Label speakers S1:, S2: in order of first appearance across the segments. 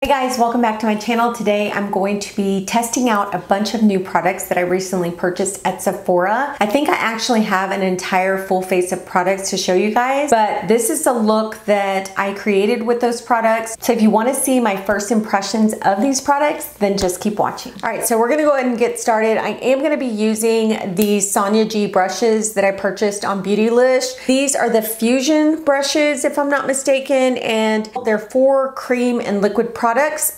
S1: Hey guys, welcome back to my channel. Today I'm going to be testing out a bunch of new products that I recently purchased at Sephora. I think I actually have an entire full face of products to show you guys, but this is the look that I created with those products. So if you want to see my first impressions of these products, then just keep watching. All right, so we're gonna go ahead and get started. I am gonna be using the Sonia G brushes that I purchased on Beautylish. These are the Fusion brushes, if I'm not mistaken, and they're for cream and liquid products.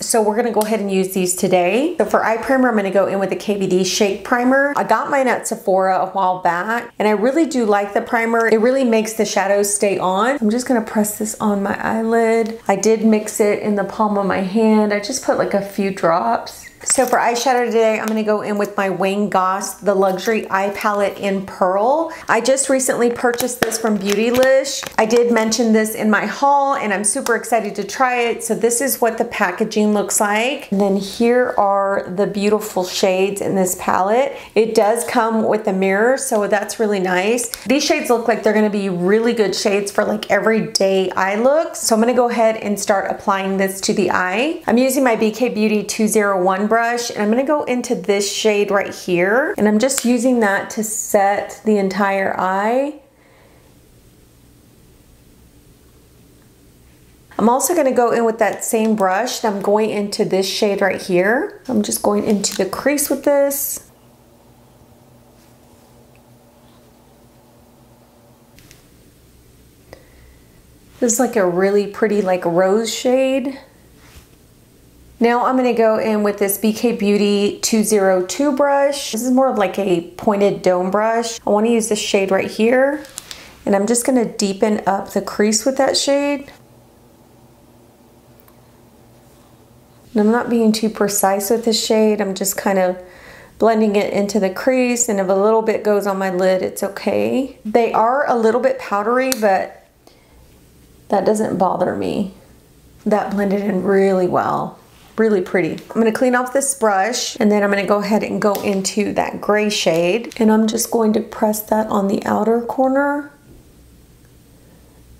S1: So we're gonna go ahead and use these today. So for eye primer, I'm gonna go in with the KVD Shake Primer. I got mine at Sephora a while back, and I really do like the primer. It really makes the shadows stay on. I'm just gonna press this on my eyelid. I did mix it in the palm of my hand. I just put like a few drops. So for eyeshadow today, I'm gonna go in with my Wayne Goss, the Luxury Eye Palette in Pearl. I just recently purchased this from Beautylish. I did mention this in my haul and I'm super excited to try it. So this is what the packaging looks like. And then here are the beautiful shades in this palette. It does come with a mirror, so that's really nice. These shades look like they're gonna be really good shades for like everyday eye looks. So I'm gonna go ahead and start applying this to the eye. I'm using my BK Beauty 201 brush, and I'm gonna go into this shade right here, and I'm just using that to set the entire eye. I'm also gonna go in with that same brush, and I'm going into this shade right here. I'm just going into the crease with this. This is like a really pretty like rose shade. Now I'm gonna go in with this BK Beauty 202 brush. This is more of like a pointed dome brush. I wanna use this shade right here, and I'm just gonna deepen up the crease with that shade. And I'm not being too precise with this shade. I'm just kind of blending it into the crease, and if a little bit goes on my lid, it's okay. They are a little bit powdery, but that doesn't bother me. That blended in really well. Really pretty. I'm gonna clean off this brush, and then I'm gonna go ahead and go into that gray shade, and I'm just going to press that on the outer corner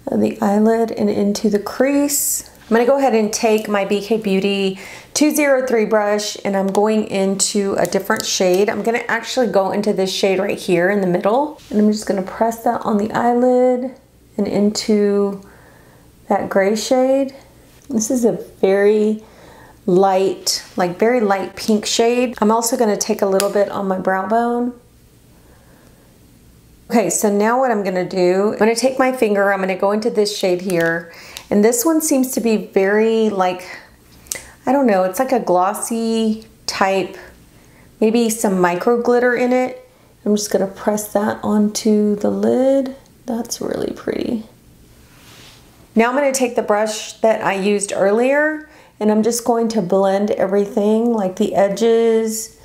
S1: of the eyelid and into the crease. I'm gonna go ahead and take my BK Beauty 203 brush, and I'm going into a different shade. I'm gonna actually go into this shade right here in the middle, and I'm just gonna press that on the eyelid and into that gray shade. This is a very light, like very light pink shade. I'm also going to take a little bit on my brow bone. Okay, so now what I'm going to do, I'm going to take my finger, I'm going to go into this shade here, and this one seems to be very like, I don't know, it's like a glossy type, maybe some micro glitter in it. I'm just going to press that onto the lid. That's really pretty. Now I'm going to take the brush that I used earlier, and I'm just going to blend everything, like the edges,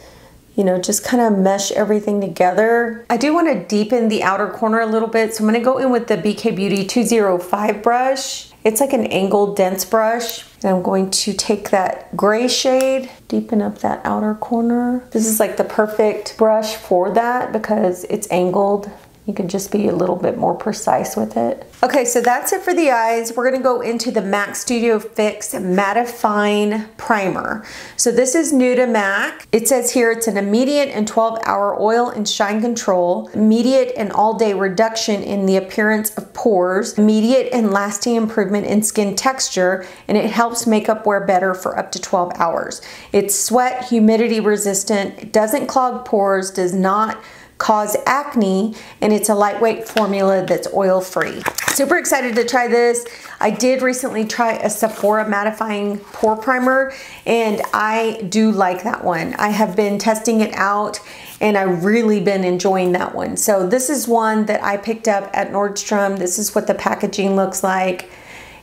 S1: you know, just kind of mesh everything together. I do want to deepen the outer corner a little bit, so I'm going to go in with the BK Beauty 205 brush. It's like an angled dense brush, and I'm going to take that gray shade, deepen up that outer corner. This is like the perfect brush for that because it's angled. You can just be a little bit more precise with it. Okay, so that's it for the eyes. We're gonna go into the MAC Studio Fix Mattifying Primer. So this is new to MAC. It says here it's an immediate and 12-hour oil and shine control, immediate and all-day reduction in the appearance of pores, immediate and lasting improvement in skin texture, and it helps makeup wear better for up to 12 hours. It's sweat, humidity resistant, it doesn't clog pores, does not cause acne, and it's a lightweight formula that's oil-free. Super excited to try this. I did recently try a Sephora mattifying pore primer, and I do like that one. I have been testing it out, and I've really been enjoying that one. So this is one that I picked up at Nordstrom. This is what the packaging looks like.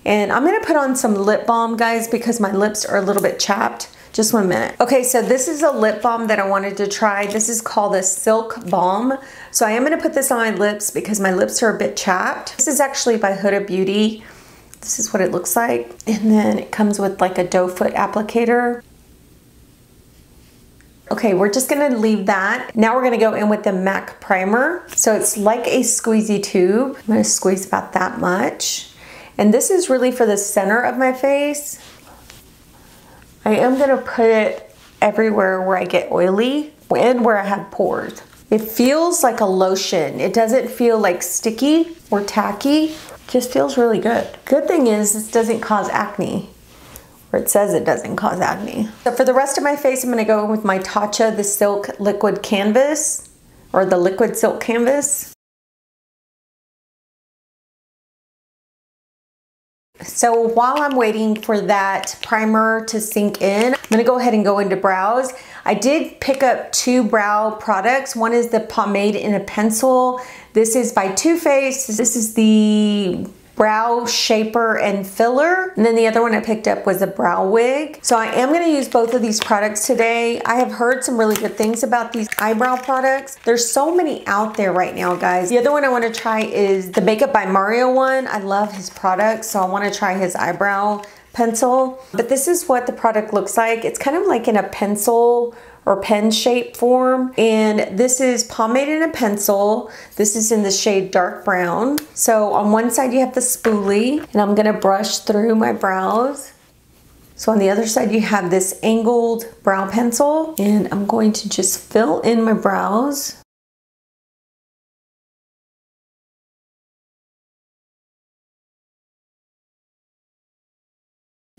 S1: And I'm gonna put on some lip balm, guys, because my lips are a little bit chapped. Just 1 minute. Okay, so this is a lip balm that I wanted to try. This is called a Silk Balm. So I am gonna put this on my lips because my lips are a bit chapped. This is actually by Huda Beauty. This is what it looks like. And then it comes with like a doe foot applicator. Okay, we're just gonna leave that. Now we're gonna go in with the MAC primer. So it's like a squeezy tube. I'm gonna squeeze about that much. And this is really for the center of my face. I am gonna put it everywhere where I get oily and where I have pores. It feels like a lotion. It doesn't feel like sticky or tacky. It just feels really good. Good thing is this doesn't cause acne. Or it says it doesn't cause acne. So for the rest of my face, I'm gonna go in with my Tatcha, the Silk Liquid Canvas, or the Liquid Silk Canvas. So while I'm waiting for that primer to sink in, I'm gonna go ahead and go into brows. I did pick up 2 brow products. One is the Pomade in a Pencil. This is by Too Faced. This is the brow shaper and filler. And then the other one I picked up was a brow wig. So I am gonna use both of these products today. I have heard some really good things about these eyebrow products. There's so many out there right now, guys. The other one I wanna try is the Makeup by Mario one. I love his products, so I wanna try his eyebrow pencil. But this is what the product looks like. It's kind of like in a pencil or pen shape form. And this is Pomade in a Pencil. This is in the shade dark brown. So on one side you have the spoolie, and I'm gonna brush through my brows. So on the other side you have this angled brow pencil, and I'm going to just fill in my brows.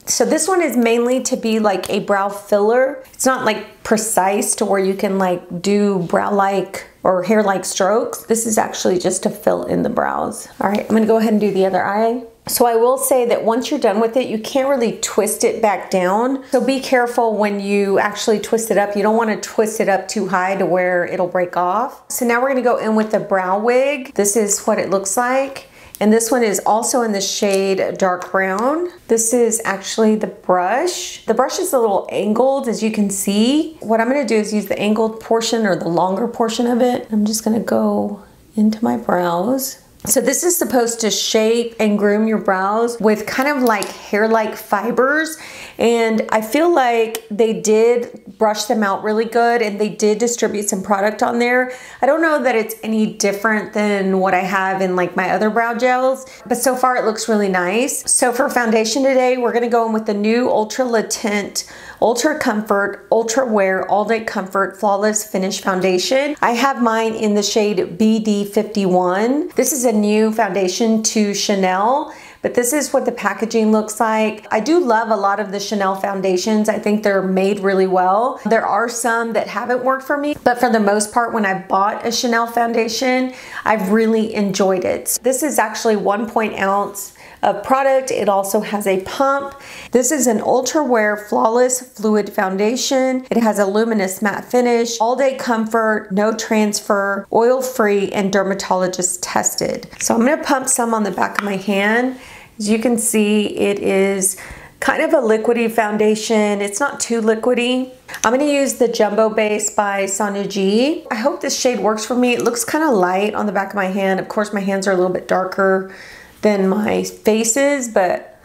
S1: So this one is mainly to be like a brow filler. It's not like precise to where you can like do brow-like or hair-like strokes. This is actually just to fill in the brows. All right, I'm gonna go ahead and do the other eye. So I will say that once you're done with it, you can't really twist it back down. So be careful when you actually twist it up. You don't wanna twist it up too high to where it'll break off. So now we're gonna go in with the brow wig. This is what it looks like. And this one is also in the shade dark brown. This is actually the brush. The brush is a little angled, as you can see. What I'm gonna do is use the angled portion or the longer portion of it. I'm just gonna go into my brows. So this is supposed to shape and groom your brows with kind of like hair-like fibers. And I feel like they did brush them out really good, and they did distribute some product on there. I don't know that it's any different than what I have in like my other brow gels, but so far it looks really nice. So for foundation today, we're gonna go in with the new Ultra Le Tint Ultra Comfort Ultra Wear All Day Comfort Flawless Finish Foundation. I have mine in the shade BD51. This is a new foundation to Chanel, but this is what the packaging looks like. I do love a lot of the Chanel foundations. I think they're made really well. There are some that haven't worked for me, but for the most part, when I bought a Chanel foundation, I've really enjoyed it. This is actually 1 ounce of product. It also has a pump. This is an Ultra Wear Flawless Fluid Foundation. It has a luminous matte finish, all day comfort, no transfer, oil-free, and dermatologist tested. So I'm gonna pump some on the back of my hand. As you can see, it is kind of a liquidy foundation. It's not too liquidy. I'm gonna use the Jumbo Base by Sonia G. I hope this shade works for me. It looks kind of light on the back of my hand. Of course, my hands are a little bit darker than my face is, but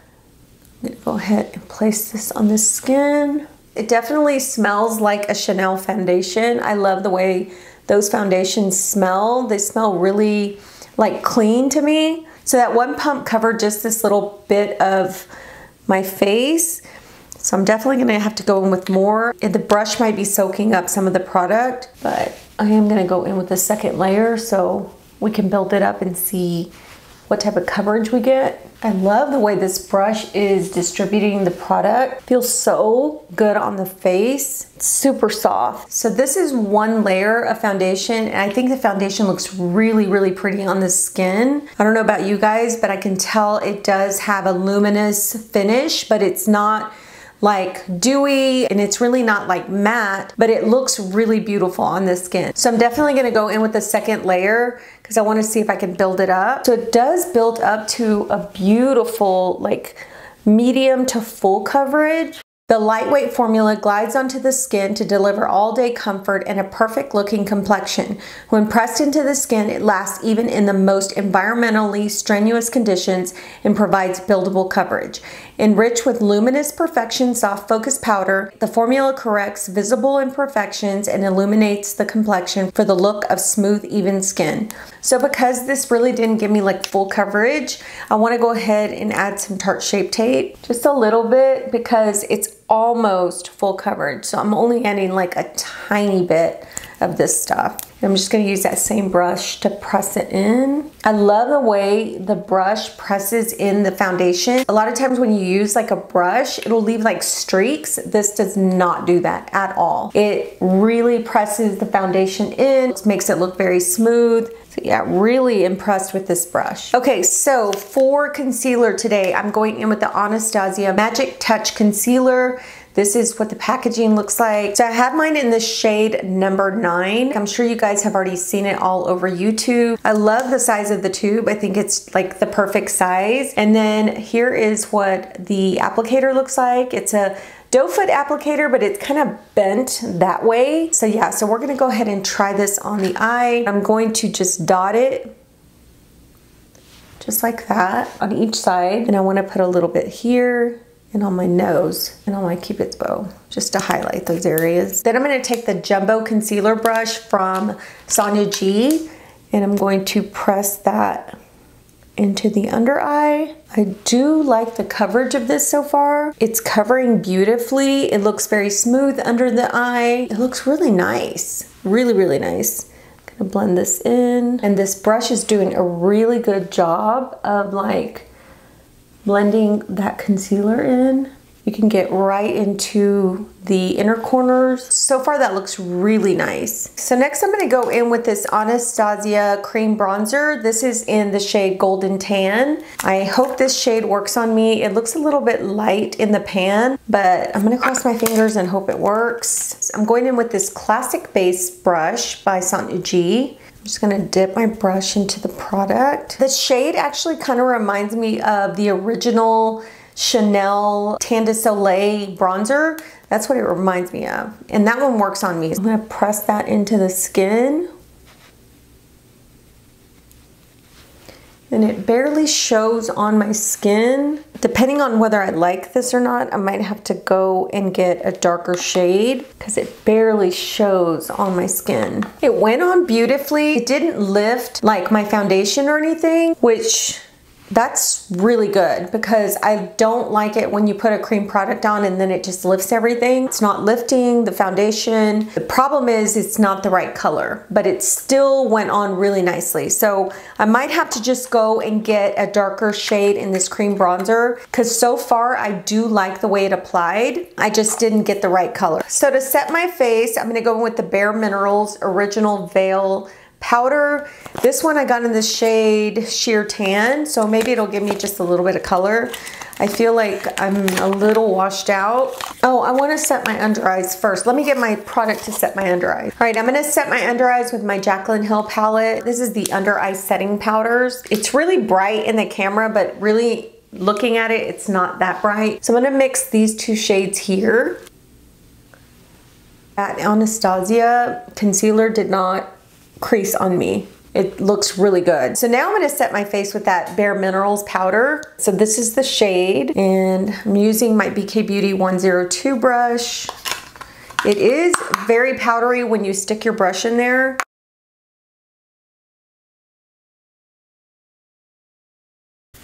S1: I'm gonna go ahead and place this on the skin. It definitely smells like a Chanel foundation. I love the way those foundations smell. They smell really like clean to me. So that one pump covered just this little bit of my face. So I'm definitely gonna have to go in with more. And the brush might be soaking up some of the product, but I am gonna go in with a second layer so we can build it up and see what type of coverage we get. I love the way this brush is distributing the product. Feels so good on the face. It's super soft. So this is one layer of foundation, and I think the foundation looks really, really pretty on the skin. I don't know about you guys, but I can tell it does have a luminous finish, but it's not like dewy, and it's really not like matte, but it looks really beautiful on the skin. So I'm definitely gonna go in with the second layer because I wanna see if I can build it up. So it does build up to a beautiful like medium to full coverage. The lightweight formula glides onto the skin to deliver all-day comfort and a perfect looking complexion. When pressed into the skin, it lasts even in the most environmentally strenuous conditions and provides buildable coverage. Enriched with luminous perfection soft focus powder, the formula corrects visible imperfections and illuminates the complexion for the look of smooth, even skin. So because this really didn't give me like full coverage, I want to go ahead and add some Tarte Shape Tape, just a little bit, because it's almost full coverage. So I'm only adding like a tiny bit of this stuff. I'm just gonna use that same brush to press it in. I love the way the brush presses in the foundation. A lot of times when you use like a brush, it'll leave like streaks. This does not do that at all. It really presses the foundation in, makes it look very smooth. So yeah, really impressed with this brush. Okay, so for concealer today, I'm going in with the Anastasia Magic Touch Concealer. This is what the packaging looks like. So I have mine in the shade number 9. I'm sure you guys have already seen it all over YouTube. I love the size of the tube. I think it's like the perfect size. And then here is what the applicator looks like. It's a doe foot applicator, but it's kind of bent that way. So yeah, so we're gonna go ahead and try this on the eye. I'm going to just dot it just like that on each side. And I wanna put a little bit here and on my nose and on my Cupid's bow, just to highlight those areas. Then I'm gonna take the Jumbo Concealer Brush from Sonia G, and I'm going to press that into the under eye. I do like the coverage of this so far. It's covering beautifully. It looks very smooth under the eye. It looks really nice, really, really nice. I'm gonna blend this in, and this brush is doing a really good job of like blending that concealer in. You can get right into the inner corners. So far that looks really nice. So next I'm gonna go in with this Anastasia Cream Bronzer. This is in the shade Golden Tan. I hope this shade works on me. It looks a little bit light in the pan, but I'm gonna cross my fingers and hope it works. I'm going in with this Classic Base brush by Sonia G. I'm just gonna dip my brush into the product. The shade actually kind of reminds me of the original Chanel Tan de Soleil bronzer. That's what it reminds me of. And that one works on me. I'm gonna press that into the skin. And it barely shows on my skin. Depending on whether I like this or not, I might have to go and get a darker shade because it barely shows on my skin. It went on beautifully. It didn't lift like my foundation or anything, which that's really good because I don't like it when you put a cream product on and then it just lifts everything. It's not lifting the foundation. The problem is it's not the right color, but it still went on really nicely. So I might have to just go and get a darker shade in this cream bronzer because so far I do like the way it applied. I just didn't get the right color. So to set my face, I'm gonna go in with the Bareminerals Original Veil powder. This one I got in the shade Sheer Tan, so maybe it'll give me just a little bit of color. I feel like I'm a little washed out. Oh, I want to set my under eyes first. Let me get my product to set my under eyes. All right, I'm going to set my under eyes with my Jacklyn Hill palette. This is the under eye setting powders. It's really bright in the camera, but really looking at it, it's not that bright. So I'm going to mix these two shades here. That Anastasia concealer did not crease on me. It looks really good. So now I'm gonna set my face with that Bareminerals powder. So this is the shade, and I'm using my BK Beauty 102 brush. It is very powdery when you stick your brush in there.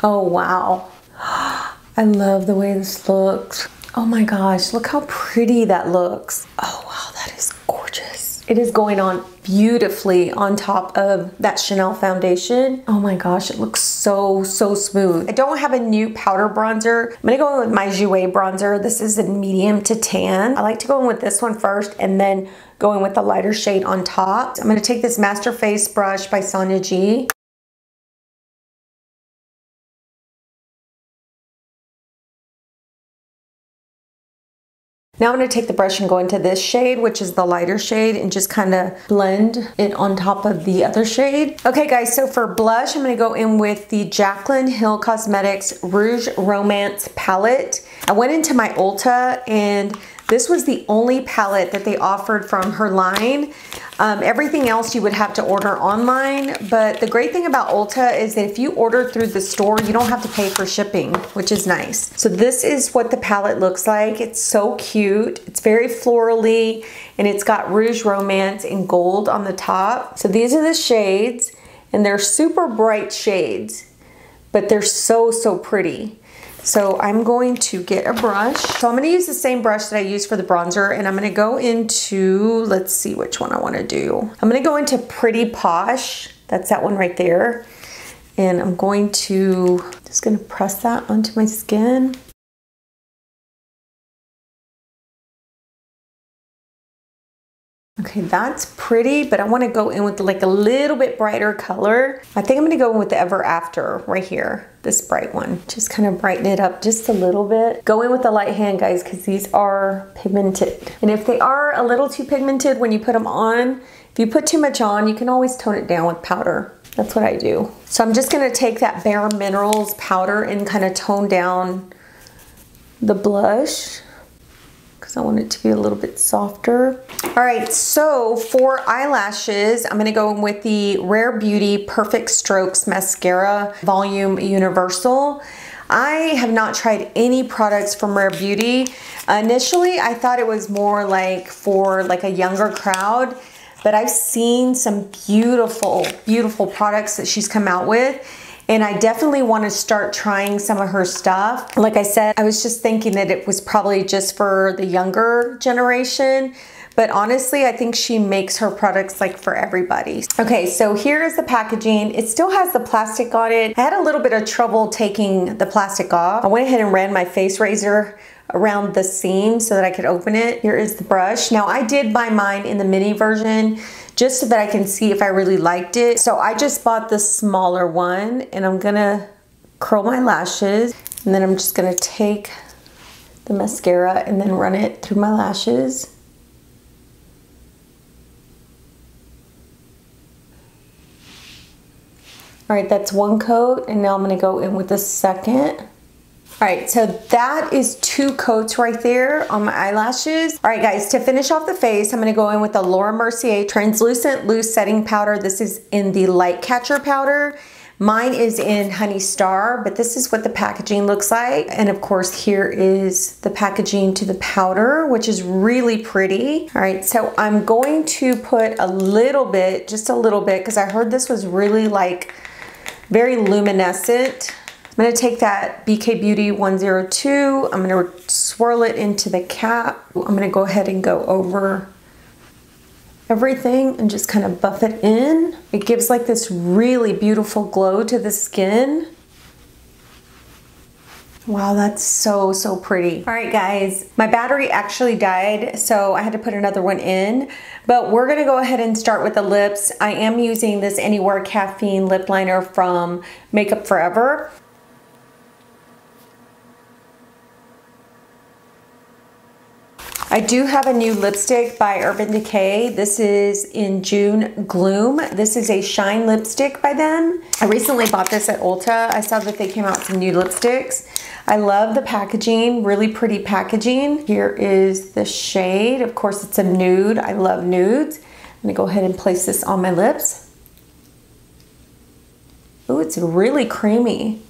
S1: Oh wow. I love the way this looks. Oh my gosh, look how pretty that looks. Oh wow, that is gorgeous. It is going on beautifully on top of that Chanel foundation. Oh my gosh, it looks so, so smooth. I don't have a new powder bronzer. I'm gonna go in with my Jouer bronzer. This is a medium to tan. I like to go in with this one first and then go in with the lighter shade on top. I'm gonna take this Master Face brush by Sonia G. Now I'm going to take the brush and go into this shade, which is the lighter shade, and just kind of blend it on top of the other shade. Okay guys, so for blush, I'm going to go in with the Jaclyn Hill Cosmetics Rouge Romance palette. I went into my Ulta and this was the only palette that they offered from her line. Everything else you would have to order online, but the great thing about Ulta is that if you order through the store, you don't have to pay for shipping, which is nice. So this is what the palette looks like. It's so cute. It's very florally, and it's got Rouge Romance in gold on the top. So these are the shades, and they're super bright shades, but they're so, so pretty. So I'm going to get a brush. So I'm gonna use the same brush that I used for the bronzer, and I'm gonna go into, let's see which one I wanna do. I'm gonna go into Pretty Posh. That's that one right there. And I'm going to, just gonna press that onto my skin. Okay, that's pretty, but I want to go in with like a little bit brighter color. I think I'm going to go in with the Ever After right here, this bright one. Just kind of brighten it up just a little bit. Go in with the light hand, guys, because these are pigmented. And if they are a little too pigmented when you put them on, if you put too much on, you can always tone it down with powder. That's what I do. So I'm just going to take that Bareminerals powder and kind of tone down the blush, because I want it to be a little bit softer. All right, so for eyelashes, I'm gonna go in with the Rare Beauty Perfect Strokes Mascara Volume Universal. I have not tried any products from Rare Beauty. Initially, I thought it was more like for like a younger crowd, but I've seen some beautiful, beautiful products that she's come out with. And I definitely want to start trying some of her stuff. Like I said, I was just thinking that it was probably just for the younger generation. But honestly, I think she makes her products like for everybody. Okay, so here is the packaging. It still has the plastic on it. I had a little bit of trouble taking the plastic off. I went ahead and ran my face razor around the seam so that I could open it. Here is the brush. Now I did buy mine in the mini version just so that I can see if I really liked it. So I just bought the smaller one, and I'm gonna curl my lashes, and then I'm just gonna take the mascara and then run it through my lashes. All right, that's one coat, and now I'm gonna go in with the second. All right, so that is 2 coats right there on my eyelashes. All right, guys, to finish off the face, I'm gonna go in with the Laura Mercier Translucent Loose Setting Powder. This is in the Light Catcher powder. Mine is in Honey Star, but this is what the packaging looks like. And of course, here is the packaging to the powder, which is really pretty. All right, so I'm going to put a little bit, just a little bit, because I heard this was really like very luminescent. I'm gonna take that BK Beauty 102, I'm gonna swirl it into the cap. I'm gonna go ahead and go over everything and just kind of buff it in. It gives like this really beautiful glow to the skin. Wow, that's so, so pretty. All right, guys, my battery actually died, so I had to put another one in, but we're gonna go ahead and start with the lips. I am using this Anywhere Caffeine lip liner from Makeup Forever. I do have a new lipstick by Urban Decay. This is in June Gloom. This is a shine lipstick by them. I recently bought this at Ulta. I saw that they came out with some new lipsticks. I love the packaging, really pretty packaging. Here is the shade. Of course, it's a nude. I love nudes. I'm gonna go ahead and place this on my lips. Oh, it's really creamy.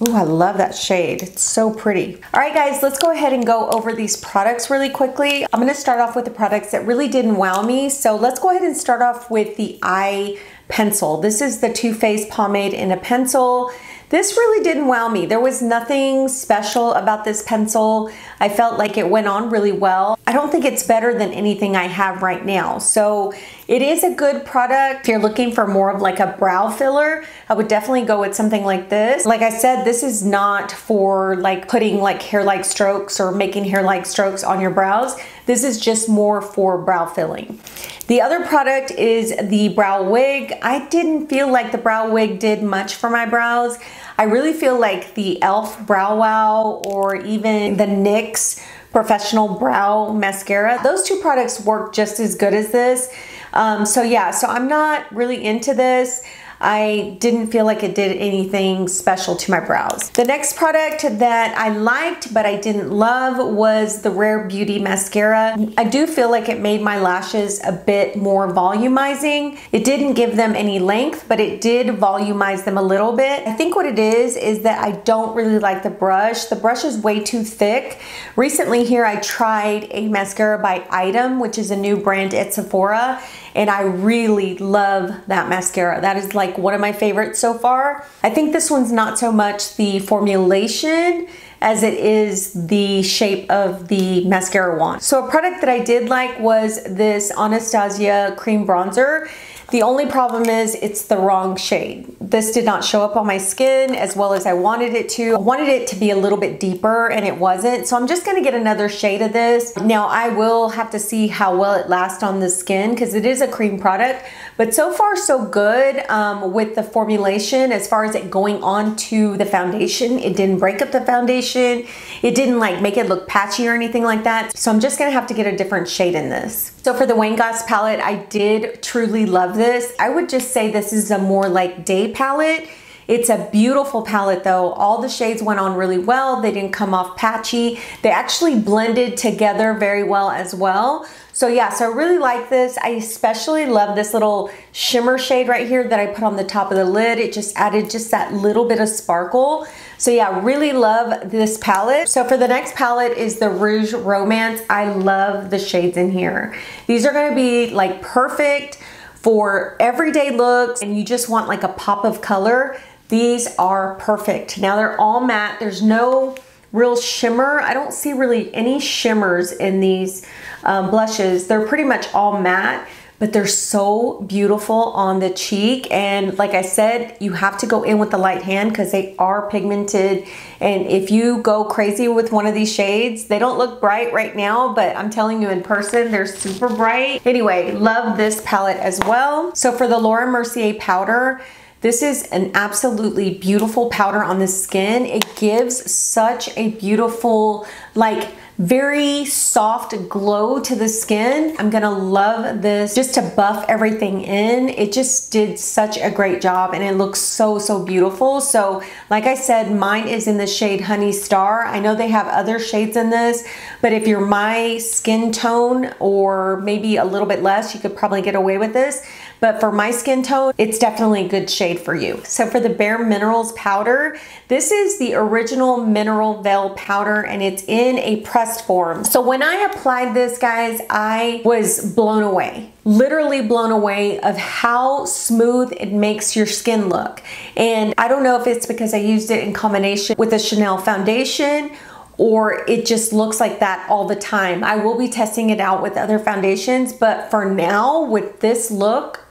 S1: Ooh, I love that shade. It's so pretty. All right, guys, let's go ahead and go over these products really quickly. I'm gonna start off with the products that really didn't wow me. So let's go ahead and start off with the eye pencil. This is the Too Faced Pomade in a Pencil. This really didn't wow me. There was nothing special about this pencil. I felt like it went on really well. I don't think it's better than anything I have right now. So it is a good product. If you're looking for more of like a brow filler, I would definitely go with something like this. Like I said, this is not for like putting like hair-like strokes or making hair-like strokes on your brows. This is just more for brow filling. The other product is the brow wig. I didn't feel like the brow wig did much for my brows. I really feel like the e.l.f. Brow Wow or even the NYX Professional Brow Mascara, those two products work just as good as this. So yeah, so I'm not really into this. I didn't feel like it did anything special to my brows. The next product that I liked but I didn't love was the Rare Beauty Mascara. I do feel like it made my lashes a bit more volumizing. It didn't give them any length, but it did volumize them a little bit. I think what it is that I don't really like the brush. The brush is way too thick. Recently here I tried a mascara by Item, which is a new brand at Sephora, and I really love that mascara. That is like one of my favorites so far. I think this one's not so much the formulation as it is the shape of the mascara wand. So a product that I did like was this Anastasia Cream Bronzer. The only problem is it's the wrong shade. This did not show up on my skin as well as I wanted it to. I wanted it to be a little bit deeper and it wasn't. So I'm just gonna get another shade of this. Now I will have to see how well it lasts on the skin because it is a cream product, but so far so good with the formulation as far as it going on to the foundation. It didn't break up the foundation. It didn't like make it look patchy or anything like that. So I'm just gonna have to get a different shade in this. So for the Goss palette, I did truly love this. I would just say this is a more like day palette. It's a beautiful palette though. All the shades went on really well. They didn't come off patchy. They actually blended together very well as well. So yeah, so I really like this. I especially love this little shimmer shade right here that I put on the top of the lid. It just added just that little bit of sparkle. So yeah, really love this palette. So for the next palette is the Rouge Romance. I love the shades in here. These are gonna be like perfect for everyday looks and you just want like a pop of color. These are perfect. Now they're all matte. There's no real shimmer. I don't see really any shimmers in these blushes. They're pretty much all matte, but they're so beautiful on the cheek. And like I said, you have to go in with the light hand because they are pigmented. And if you go crazy with one of these shades, they don't look bright right now, but I'm telling you in person, they're super bright. Anyway, love this palette as well. So for the Laura Mercier powder, this is an absolutely beautiful powder on the skin. It gives such a beautiful, like very soft glow to the skin. I'm gonna love this just to buff everything in. It just did such a great job and it looks so, so beautiful. So like I said, mine is in the shade Honey Star. I know they have other shades in this, but if you're my skin tone or maybe a little bit less, you could probably get away with this. But for my skin tone, it's definitely a good shade for you. So for the Bareminerals powder, this is the original Mineral Veil powder and it's in a pressed form. So when I applied this, guys, I was blown away. Literally blown away of how smooth it makes your skin look. And I don't know if it's because I used it in combination with a Chanel foundation or it just looks like that all the time. I will be testing it out with other foundations, but for now with this look,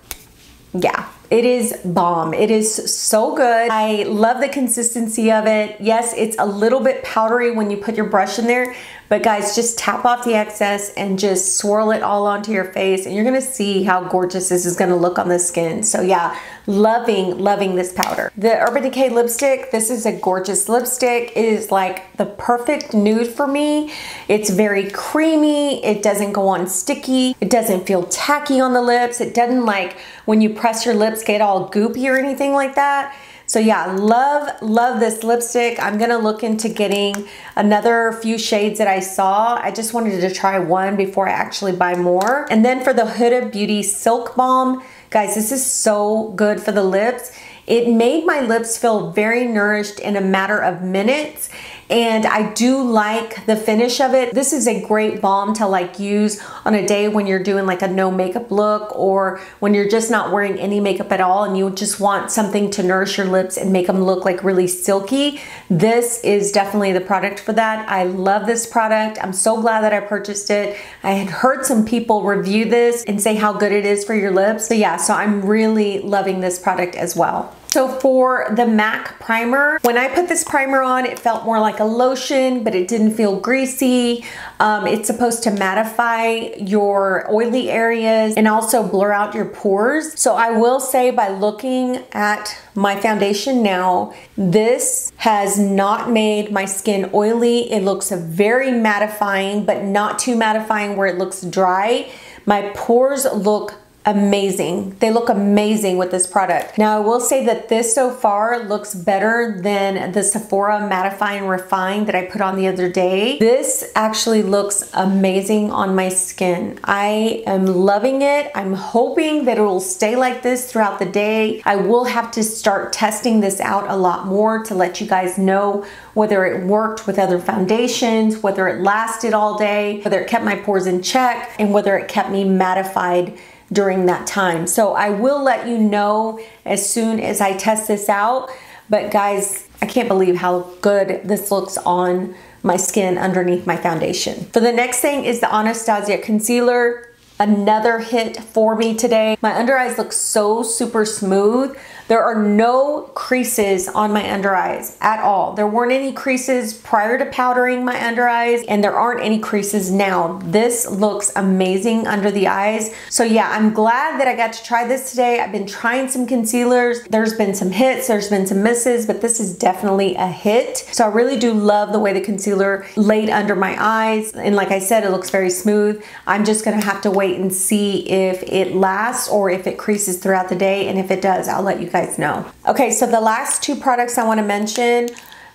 S1: yeah, it is bomb. It is so good. I love the consistency of it. Yes, it's a little bit powdery when you put your brush in there, but guys, just tap off the excess and just swirl it all onto your face and you're gonna see how gorgeous this is gonna look on the skin. So yeah, loving this powder. The Urban Decay lipstick, this is a gorgeous lipstick. It is like the perfect nude for me. It's very creamy. It doesn't go on sticky. It doesn't feel tacky on the lips. It doesn't like when you press your lips get all goopy or anything like that. So yeah, love this lipstick. I'm gonna look into getting another few shades that I saw. I just wanted to try one before I actually buy more. And then for the Huda Beauty Silk Balm, guys, this is so good for the lips. It made my lips feel very nourished in a matter of minutes. And I do like the finish of it. This is a great balm to like use on a day when you're doing like a no makeup look or when you're just not wearing any makeup at all and you just want something to nourish your lips and make them look like really silky. This is definitely the product for that. I love this product. I'm so glad that I purchased it. I had heard some people review this and say how good it is for your lips. So yeah, so I'm really loving this product as well. So for the MAC primer, when I put this primer on, it felt more like a lotion, but it didn't feel greasy. It's supposed to mattify your oily areas and also blur out your pores. So I will say by looking at my foundation now, this has not made my skin oily. It looks very mattifying, but not too mattifying where it looks dry. My pores look amazing. They look amazing with this product. Now I will say that this so far looks better than the Sephora Mattifying Refine that I put on the other day. This actually looks amazing on my skin. I am loving it. I'm hoping that it will stay like this throughout the day. I will have to start testing this out a lot more to let you guys know whether it worked with other foundations, whether it lasted all day, whether it kept my pores in check, and whether it kept me mattified during that time. So I will let you know as soon as I test this out. But guys, I can't believe how good this looks on my skin underneath my foundation. For the next thing is the Anastasia Concealer. Another hit for me today. My under eyes look so super smooth. There are no creases on my under eyes at all. There weren't any creases prior to powdering my under eyes, and there aren't any creases now. This looks amazing under the eyes. So yeah, I'm glad that I got to try this today. I've been trying some concealers. There's been some hits, there's been some misses, but this is definitely a hit. So I really do love the way the concealer laid under my eyes. And like I said, it looks very smooth. I'm just gonna have to wait and see if it lasts or if it creases throughout the day. And if it does, I'll let you guys know. Okay, so the last two products I want to mention,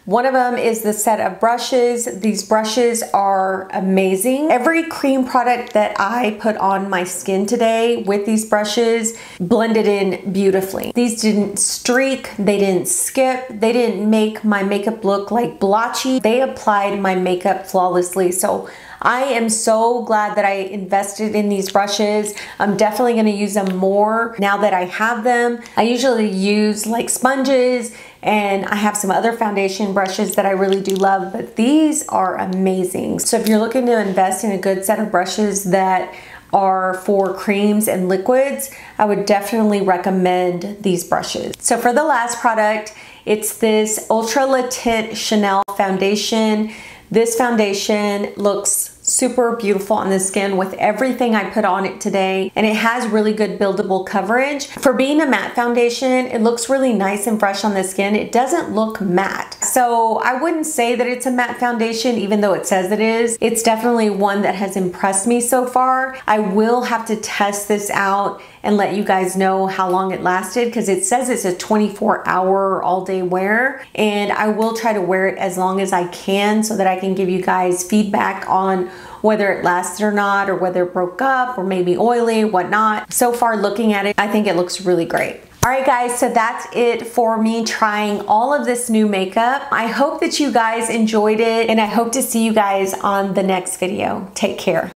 S1: one of them is the set of brushes. These brushes are amazing. Every cream product that I put on my skin today with these brushes blended in beautifully. These didn't streak, they didn't skip, they didn't make my makeup look like blotchy. They applied my makeup flawlessly. So I am so glad that I invested in these brushes. I'm definitely going to use them more now that I have them. I usually use like sponges, and I have some other foundation brushes that I really do love, but these are amazing. So if you're looking to invest in a good set of brushes that are for creams and liquids, I would definitely recommend these brushes. So for the last product, it's this Ultra Le Tint Chanel foundation. This foundation looks super beautiful on the skin with everything I put on it today, and it has really good buildable coverage. For being a matte foundation, it looks really nice and fresh on the skin. It doesn't look matte. So I wouldn't say that it's a matte foundation, even though it says it is. It's definitely one that has impressed me so far. I will have to test this out and let you guys know how long it lasted, because it says it's a 24-hour all-day wear, and I will try to wear it as long as I can so that I can give you guys feedback on whether it lasted or not, or whether it broke up or maybe oily, whatnot. So far looking at it, I think it looks really great. All right guys, so that's it for me trying all of this new makeup. I hope that you guys enjoyed it, and I hope to see you guys on the next video. Take care.